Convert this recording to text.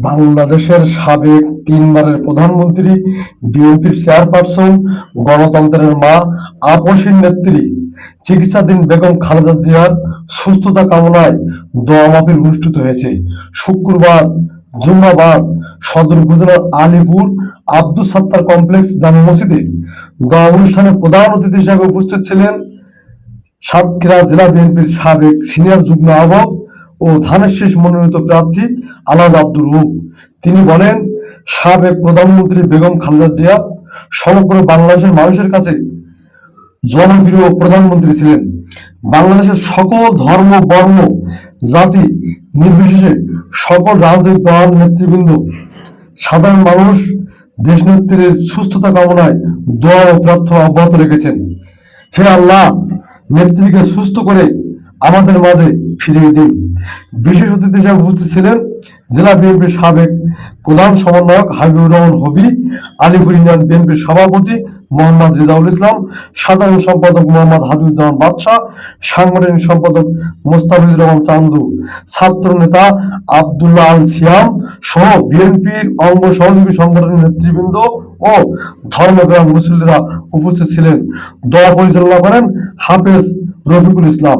বাংলাদেশের সাবেক তিনবারের প্রধানমন্ত্রী, বিএনপির চেয়ারপারসন, গণতন্ত্রের মা, আপসীর নেত্রী, চিকিৎসাধীন বেগম খালেদা জিয়ার সুস্থতা কামনায় দোয়া মাহফিল অনুষ্ঠিত হয়েছে শুক্রবার জুম্মাবাদ সদর উপজেলার আলীপুর আব্দুস সাত্তার কমপ্লেক্স জামে মসজিদে। দোয়া অনুষ্ঠানে প্রধান অতিথি হিসেবে উপস্থিত ছিলেন সাতক্ষীরা জেলা বিএনপির সাবেক সিনিয়র যুগ্ম আহ্বায়ক ও ধানের শীষ মনোনীত প্রার্থী আলহাজ আব্দুর রউফ। তিনি বলেন, সাবেক প্রধানমন্ত্রী বেগম খালেদা জিয়া সমগ্র বাংলাদেশের মানুষের কাছে জনপ্রিয় প্রধানমন্ত্রী ছিলেন। বাংলাদেশের সকল ধর্ম, বর্ণ, জাতি নির্বিশেষে সকল রাজনৈতিক দল, নেতৃবৃন্দ, সাধারণ মানুষ দেশনেত্রীর সুস্থতা কামনায় দোয়া ও প্রার্থনা অব্যাহত রেখেছেন। হে আল্লাহ, নেত্রীকে সুস্থ করে আমাদের মাঝে ফিরিয়ে দিন। বিশেষ অতিথি হিসেবে উপস্থিত ছিলেন জেলা বিএনপির সাবেক প্রধান সমন্বয়ক হাবিবুর রহমান হবি, আলীপুর ইউনিয়ন বিএনপির সভাপতি মোহাম্মদ রেজাউল ইসলাম, সাধারণ সম্পাদক মোহাম্মদ হাবিবুজ্জামান বাদশাহ, সাংগঠনিক সম্পাদক মোস্তাফিজুর রহমান চান্দু, ছাত্র নেতা আব্দুল্লাহ আল সিয়াম সহ বিএনপির অঙ্গ সহযোগী সংগঠনের নেতৃবৃন্দ ও ধর্মপ্রাণ মুসল্লিরা উপস্থিত ছিলেন। দোয়া পরিচালনা করেন হাফেজ রফিকুল ইসলাম।